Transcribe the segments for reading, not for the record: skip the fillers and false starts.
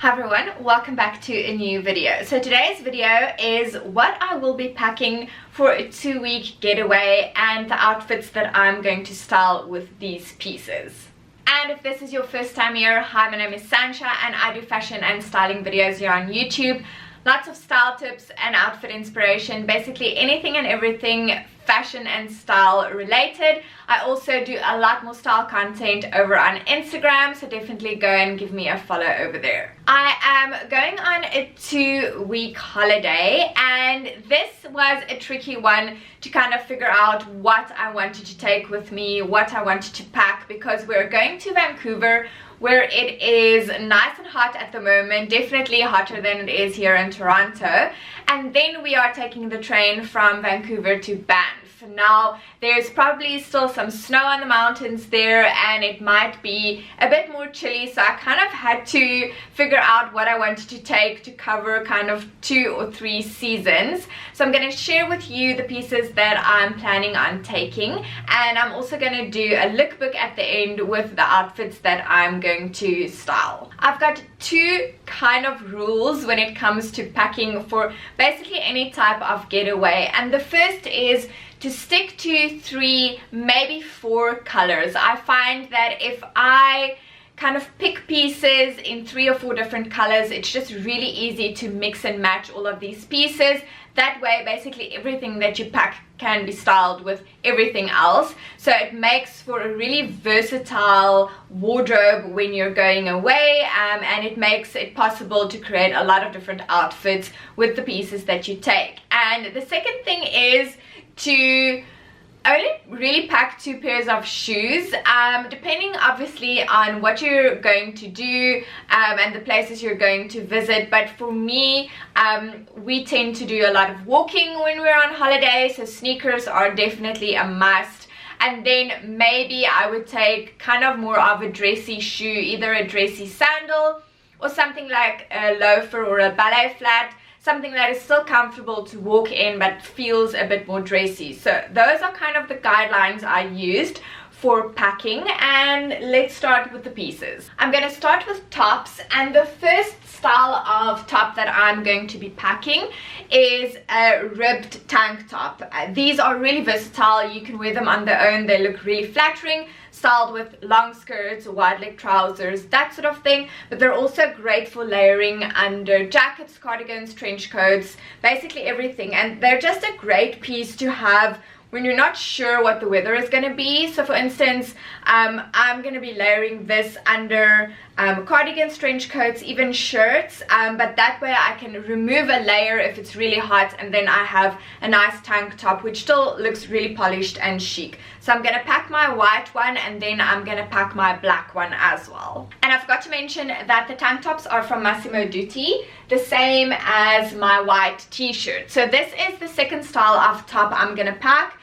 Hi everyone, welcome back to a new video. So today's video is what I will be packing for a 2-week getaway and the outfits that I'm going to style with these pieces. And if this is your first time here, hi, my name is Sansha and I do fashion and styling videos here on YouTube. Lots of style tips and outfit inspiration, basically anything and everything fashion and style related. I also do a lot more style content over on Instagram, so definitely go and give me a follow over there. I am going on a 2-week holiday and this was a tricky one to kind of figure out what I wanted to take with me, what I wanted to pack, because we're going to Vancouver where it is nice and hot at the moment, definitely hotter than it is here in Toronto. And then we are taking the train from Vancouver to Banff. Now, there's probably still some snow on the mountains there and it might be a bit more chilly, so I kind of had to figure out what I wanted to take to cover kind of 2 or 3 seasons. So I'm going to share with you the pieces that I'm planning on taking, and I'm also going to do a lookbook at the end with the outfits that I'm going to style. I've got 2 kind of rules when it comes to packing for basically any type of getaway, and the first is to stick to 3, maybe 4 colors. I find that if I kind of pick pieces in 3 or 4 different colors, it's just really easy to mix and match all of these pieces. That way, basically everything that you pack can be styled with everything else. So it makes for a really versatile wardrobe when you're going away, and it makes it possible to create a lot of different outfits with the pieces that you take. And the second thing is to only really pack 2 pairs of shoes, depending obviously on what you're going to do and the places you're going to visit. But for me, we tend to do a lot of walking when we're on holiday, so sneakers are definitely a must. And then maybe I would take kind of more of a dressy shoe, either a dressy sandal or something like a loafer or a ballet flat, something that is still comfortable to walk in but feels a bit more dressy. So those are kind of the guidelines I used for packing, and let's start with the pieces. I'm going to start with tops, and the first style of top that I'm going to be packing is a ribbed tank top. These are really versatile. You can wear them on their own. They look really flattering, styled with long skirts, wide leg trousers, that sort of thing, but they're also great for layering under jackets, cardigans, trench coats, basically everything. And they're just a great piece to have when you're not sure what the weather is going to be. So for instance, I'm going to be layering this under cardigans, trench coats, even shirts, but that way I can remove a layer if it's really hot, and then I have a nice tank top which still looks really polished and chic. So I'm going to pack my white one, and then I'm going to pack my black one as well. And I forgot to mention that the tank tops are from Massimo Dutti, the same as my white t-shirt. So this is the second style of top I'm going to pack.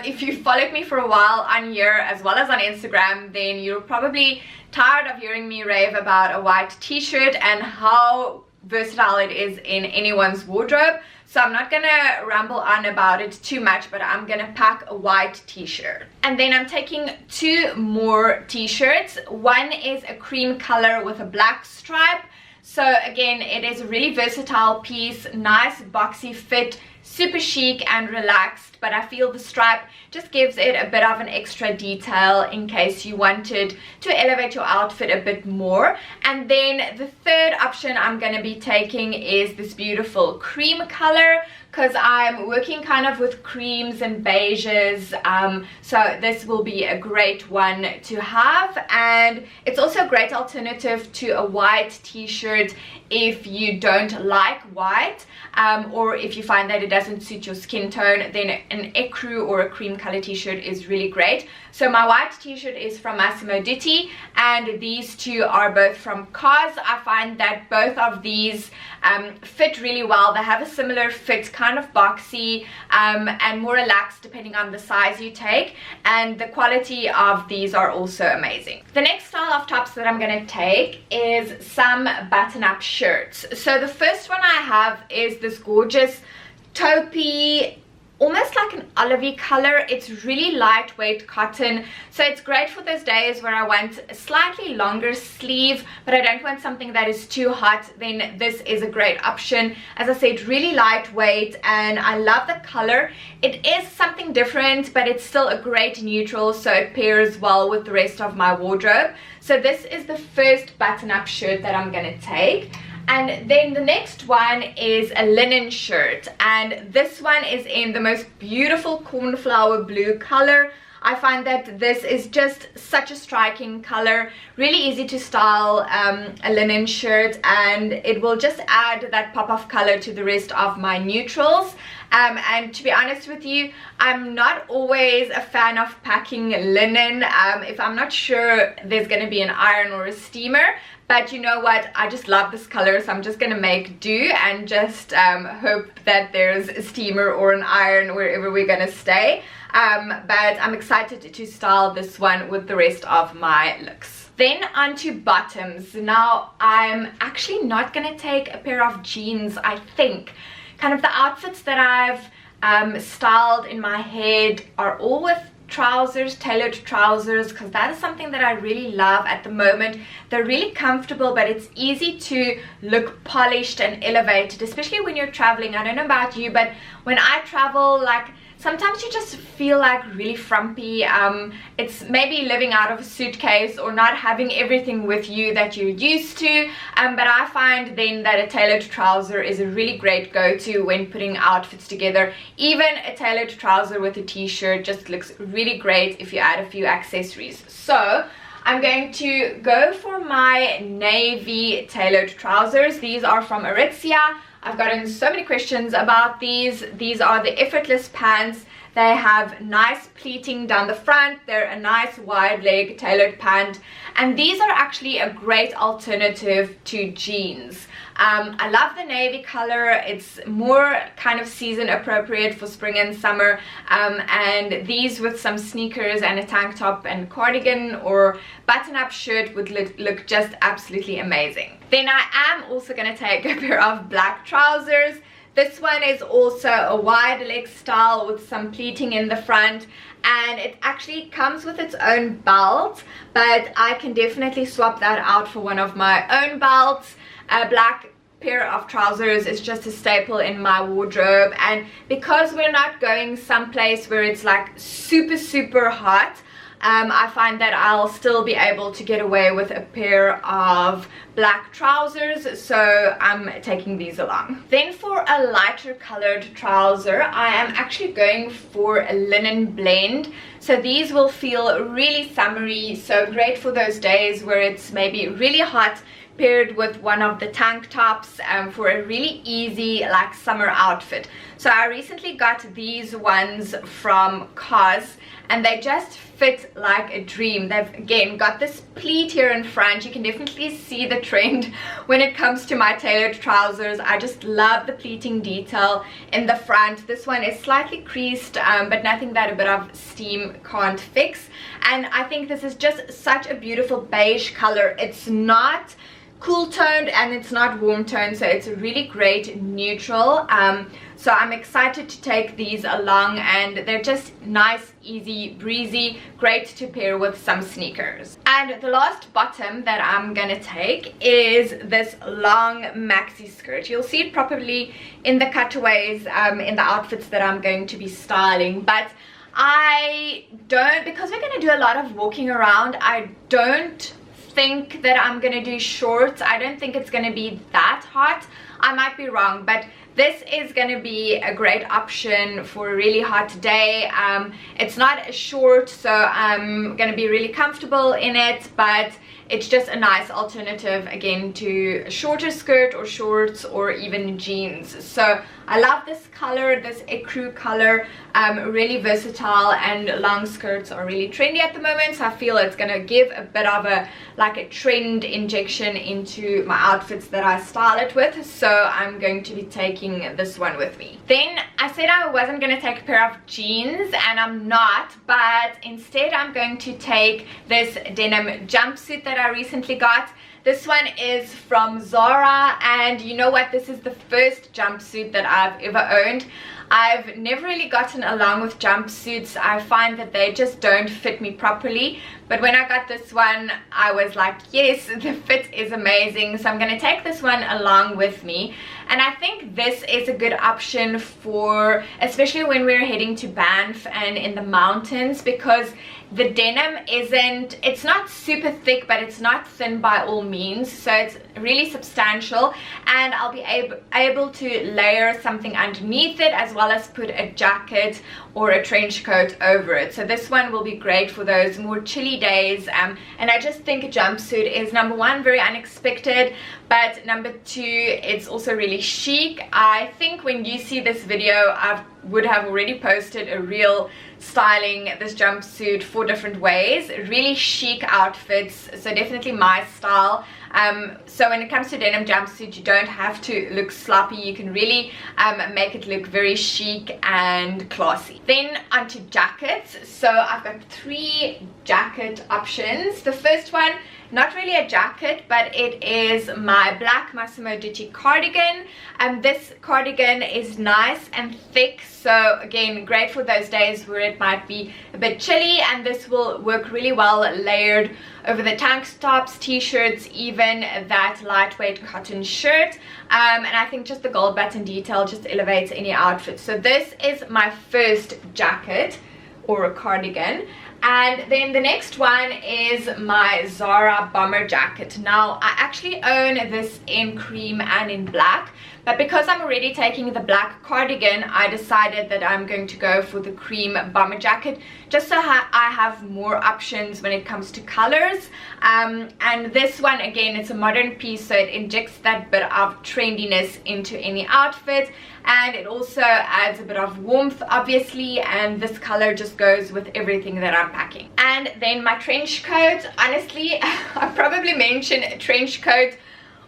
If you followed me for a while on here as well as on Instagram, then you're probably tired of hearing me rave about a white t-shirt and how versatile it is in anyone's wardrobe. So I'm not gonna ramble on about it too much, but I'm gonna pack a white t-shirt. And then I'm taking 2 more t-shirts. One is a cream color with a black stripe. So again, it is a really versatile piece, nice boxy fit, super chic and relaxed, but I feel the stripe just gives it a bit of an extra detail in case you wanted to elevate your outfit a bit more. And then the third option I'm going to be taking is this beautiful cream color, because I'm working kind of with creams and beiges, so this will be a great one to have. And it's also a great alternative to a white t-shirt if you don't like white, or if you find that it doesn't suit your skin tone, then an ecru or a cream color t-shirt is really great. So my white t-shirt is from Massimo Dutti, and these 2 are both from COS. I find that both of these fit really well. They have a similar fit, kind of boxy and more relaxed depending on the size you take, and the quality of these are also amazing. The next style of tops that I'm going to take is some button-up shirts. So the first one I have is this gorgeous taupey almost like an olivey color. It's really lightweight cotton, so it's great for those days where I want a slightly longer sleeve but I don't want something that is too hot. Then this is a great option. As I said, really lightweight, and I love the color. It is something different, but it's still a great neutral, so it pairs well with the rest of my wardrobe. So this is the first button-up shirt that I'm gonna take. And then the next one is a linen shirt, and this one is in the most beautiful cornflower blue color. I find that this is just such a striking color, really easy to style a linen shirt, and it will just add that pop of color to the rest of my neutrals. And to be honest with you, I'm not always a fan of packing linen if I'm not sure there's going to be an iron or a steamer. But you know what, I just love this color, so I'm just going to make do and just hope that there's a steamer or an iron wherever we're going to stay. But I'm excited to style this one with the rest of my looks. Then onto bottoms. Now, I'm actually not going to take a pair of jeans, I think. Kind of the outfits that I've styled in my head are all with trousers, tailored trousers, because that is something that I really love at the moment. They're really comfortable, but it's easy to look polished and elevated, especially when you're traveling. I don't know about you, but when I travel, like, sometimes you just feel like really frumpy. It's maybe living out of a suitcase or not having everything with you that you're used to. But I find then that a tailored trouser is a really great go-to when putting outfits together. Even a tailored trouser with a t-shirt just looks really great if you add a few accessories. So I'm going to go for my navy tailored trousers. These are from Aritzia. I've gotten so many questions about these. These are the effortless pants. They have nice pleating down the front. They're a nice wide leg tailored pant, and these are actually a great alternative to jeans. I love the navy color. It's more kind of season appropriate for spring and summer, and these with some sneakers and a tank top and cardigan or button-up shirt would look just absolutely amazing. Then I am also going to take a pair of black trousers. This one is also a wide leg style with some pleating in the front, and it actually comes with its own belt, but I can definitely swap that out for one of my own belts. A black pair of trousers is just a staple in my wardrobe, and because we're not going someplace where it's like super hot, I find that I'll still be able to get away with a pair of black trousers, so I'm taking these along. Then for a lighter colored trouser, I am actually going for a linen blend. So these will feel really summery, so great for those days where it's maybe really hot, paired with one of the tank tops for a really easy like summer outfit. So I recently got these ones from COS, and they just fit like a dream. They've again got this pleat here in front. You can definitely see the trend when it comes to my tailored trousers. I just love the pleating detail in the front. This one is slightly creased, but nothing that a bit of steam can't fix. And I think this is just such a beautiful beige color. It's not cool toned and it's not warm toned, so it's a really great neutral. So I'm excited to take these along, and they're just nice, easy, breezy, great to pair with some sneakers. And the last bottom that I'm gonna take is this long maxi skirt. You'll see it probably in the cutaways in the outfits that I'm going to be styling, but I don't, because we're gonna do a lot of walking around, I don't think that I'm gonna do shorts. I don't think it's gonna be that hot. I might be wrong, but this is gonna be a great option for a really hot day. It's not a short, so I'm gonna be really comfortable in it, but it's just a nice alternative again to a shorter skirt or shorts or even jeans. So I love this color, this ecru color, really versatile, and long skirts are really trendy at the moment, so I feel it's gonna give a bit of a like a trend injection into my outfits that I style it with. So I'm going to be taking this one with me. Then I said I wasn't going to take a pair of jeans, and I'm not, but instead I'm going to take this denim jumpsuit that I recently got. This one is from Zara, and you know what, this is the first jumpsuit that I've ever owned. I've never really gotten along with jumpsuits. I find that they just don't fit me properly, but when I got this one I was like, yes, the fit is amazing, so I'm going to take this one along with me. And I think this is a good option for, especially when we're heading to Banff and in the mountains, because the denim it's not super thick, but it's not thin by all means, so it's really substantial, and I'll be able to layer something underneath it as well as put a jacket or a trench coat over it. So this one will be great for those more chilly days, and I just think a jumpsuit is, number one, very unexpected, but number two, it's also really chic. I think when you see this video, I would have already posted a reel styling this jumpsuit 4 different ways. Really chic outfits, so definitely my style. So when it comes to denim jumpsuit, you don't have to look sloppy. You can really make it look very chic and classy. Then onto jackets. So I've got 3 jacket options. The first one, not really a jacket, but it is my black Massimo Dutti cardigan. This cardigan is nice and thick, so again, great for those days where it might be a bit chilly, and this will work really well layered over the tank tops, t-shirts, even that lightweight cotton shirt. And I think just the gold button detail just elevates any outfit. So this is my first jacket or a cardigan. And then the next one is my Zara bomber jacket. Now I actually own this in cream and in black, but because I'm already taking the black cardigan, I decided that I'm going to go for the cream bomber jacket, just so I have more options when it comes to colors. And this one, again, it's a modern piece, so it injects that bit of trendiness into any outfit, and it also adds a bit of warmth, obviously, and this color just goes with everything that I'm packing. And then my trench coat, honestly, I probably mention a trench coat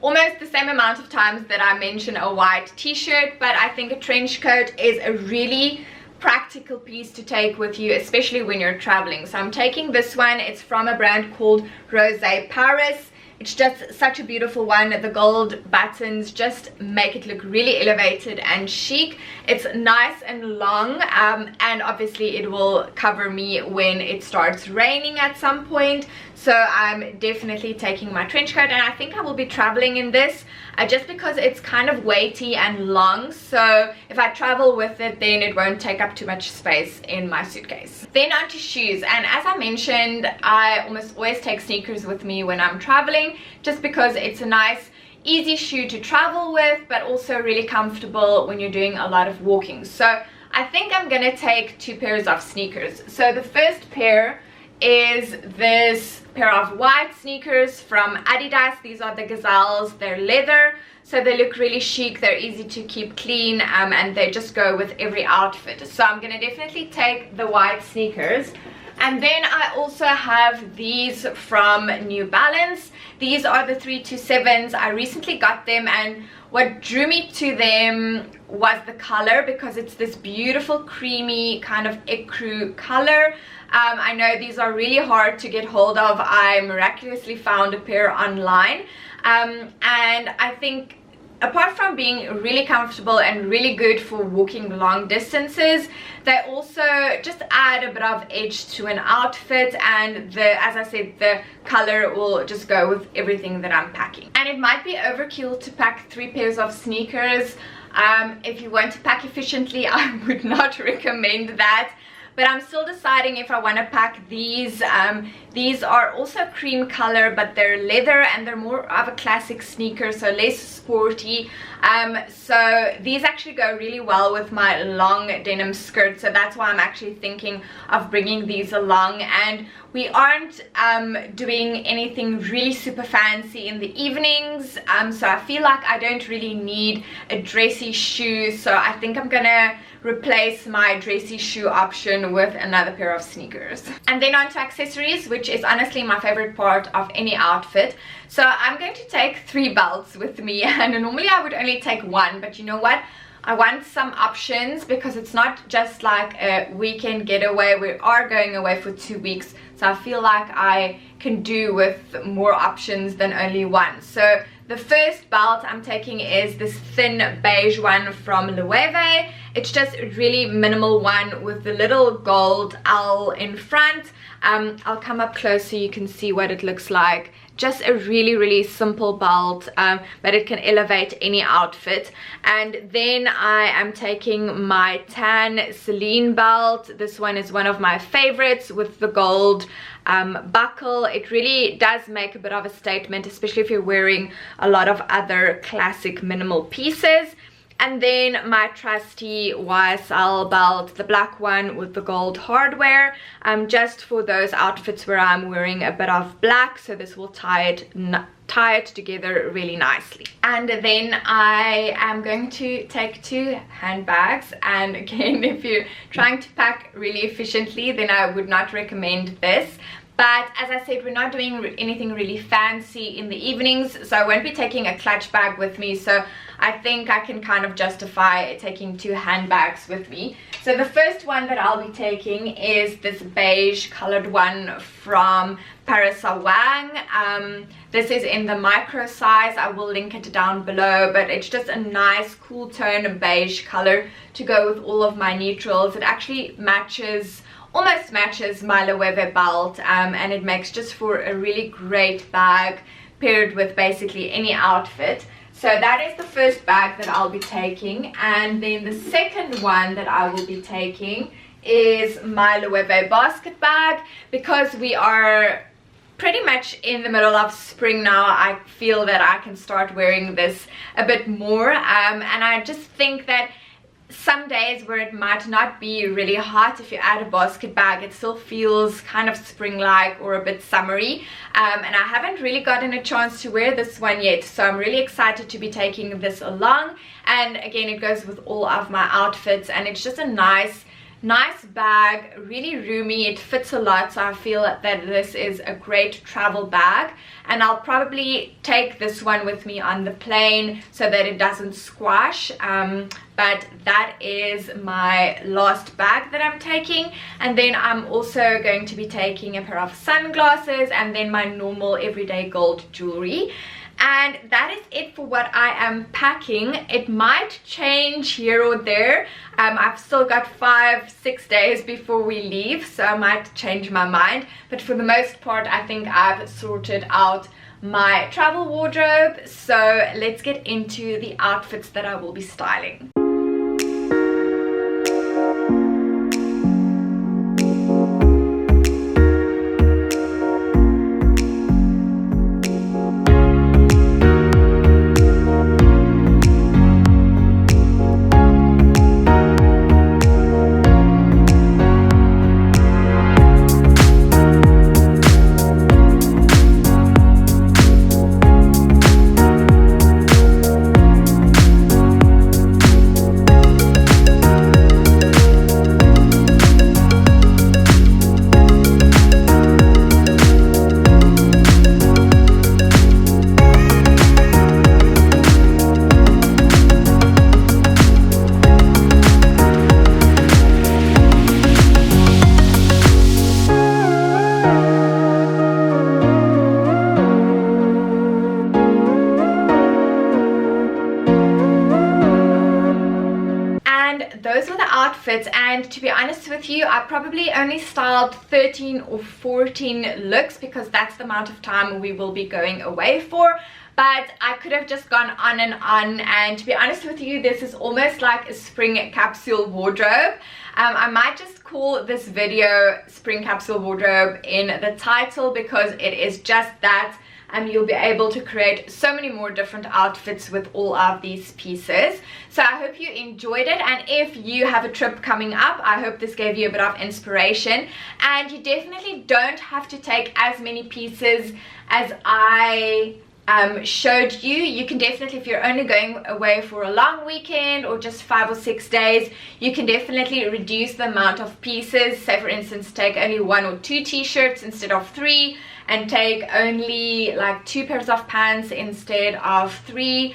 almost the same amount of times that I mention a white t-shirt, but I think a trench coat is a really practical piece to take with you, especially when you're traveling. So I'm taking this one. It's from a brand called Rosé Paris. It's just such a beautiful one. The gold buttons just make it look really elevated and chic. It's nice and long, and obviously it will cover me when it starts raining at some point. So I'm definitely taking my trench coat, and I think I will be traveling in this just because it's kind of weighty and long. So if I travel with it, then it won't take up too much space in my suitcase. Then onto shoes, and as I mentioned, I almost always take sneakers with me when I'm traveling, just because it's a nice easy shoe to travel with, but also really comfortable when you're doing a lot of walking. So I think I'm gonna take 2 pairs of sneakers. So the first pair is this pair of white sneakers from Adidas. These are the Gazelles. They're leather, so they look really chic. They're easy to keep clean, and they just go with every outfit. So I'm gonna definitely take the white sneakers. And then I also have these from New Balance. These are the 327s. I recently got them, and what drew me to them was the color, because it's this beautiful creamy kind of ecru color. I know these are really hard to get hold of. I miraculously found a pair online, and I think apart from being really comfortable and really good for walking long distances, they also just add a bit of edge to an outfit, and as I said, the color will just go with everything that I'm packing. And it might be overkill to pack 3 pairs of sneakers. If you want to pack efficiently, I would not recommend that. But I'm still deciding if I want to pack these. These are also cream color, but they're leather, and they're more of a classic sneaker, so less sporty. So these actually go really well with my long denim skirt, so that's why I'm actually thinking of bringing these along. And we aren't doing anything really super fancy in the evenings, so I feel like I don't really need a dressy shoe, so I think I'm gonna replace my dressy shoe option with another pair of sneakers. And then on to accessories, which is honestly my favorite part of any outfit. So I'm going to take 3 belts with me, and normally I would only take 1, but you know what? I want some options because it's not just like a weekend getaway. We are going away for 2 weeks, so I feel like I can do with more options than only one. So the first belt I'm taking is this thin beige one from Loewe. It's just a really minimal one with the little gold L in front. I'll come up close so you can see what it looks like. Just a really simple belt, but it can elevate any outfit. And then I am taking my tan Celine belt. This one is one of my favorites with the gold buckle. It really does make a bit of a statement, especially if you're wearing a lot of other classic minimal pieces. And then my trusty YSL belt, the black one with the gold hardware, just for those outfits where I'm wearing a bit of black, so this will tie it together really nicely. And then I am going to take 2 handbags, and again, if you're trying to pack really efficiently, then I would not recommend this. But as I said, we're not doing anything really fancy in the evenings, so I won't be taking a clutch bag with me, so I think I can kind of justify taking 2 handbags with me. So the first one that I'll be taking is this beige colored one from Parasawang. This is in the micro size. I will link it down below, but it's just a nice cool tone beige color to go with all of my neutrals. It actually almost matches my Loewe belt, and it makes just for a really great bag paired with basically any outfit. So that is the first bag that I'll be taking. And then the second one that I will be taking is my Loewe basket bag, because we are pretty much in the middle of spring now. I feel that I can start wearing this a bit more, and I just think that some days where it might not be really hot, if you add a basket bag, it still feels kind of spring-like or a bit summery. And I haven't really gotten a chance to wear this one yet, so I'm really excited to be taking this along. And again, it goes with all of my outfits, and it's just a nice bag, really roomy. It fits a lot, so I feel that this is a great travel bag, and I'll probably take this one with me on the plane so that it doesn't squash. But that is my last bag that I'm taking. And then I'm also going to be taking a pair of sunglasses and then my normal everyday gold jewelry. And that is it for what I am packing. It might change here or there. I've still got 5-6 days before we leave, so I might change my mind, but for the most part I think I've sorted out my travel wardrobe. So let's get into the outfits that I will be styling. Those were the outfits, and to be honest with you, I probably only styled 13 or 14 looks because that's the amount of time we will be going away for. But I could have just gone on, and to be honest with you, this is almost like a spring capsule wardrobe. I might just call this video spring capsule wardrobe in the title, because it is just that. You'll be able to create so many more different outfits with all of these pieces. So I hope you enjoyed it, and if you have a trip coming up, I hope this gave you a bit of inspiration. And you definitely don't have to take as many pieces as I showed you. You can definitely, if you're only going away for a long weekend or just 5 or 6 days, you can definitely reduce the amount of pieces. Say for instance, take only 1 or 2 t-shirts instead of 3, and take only like 2 pairs of pants instead of 3.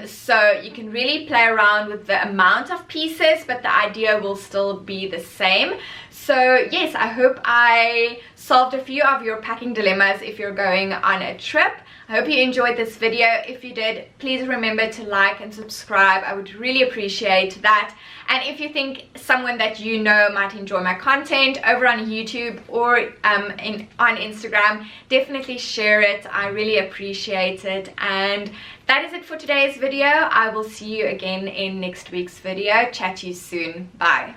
So you can really play around with the amount of pieces, but the idea will still be the same. So yes, I hope I solved a few of your packing dilemmas if you're going on a trip. I hope you enjoyed this video. If you did, please remember to like and subscribe. I would really appreciate that. And if you think someone that you know might enjoy my content over on YouTube or on Instagram, definitely share it. I really appreciate it. And that is it for today's video. I will see you again in next week's video. Chat to you soon. Bye.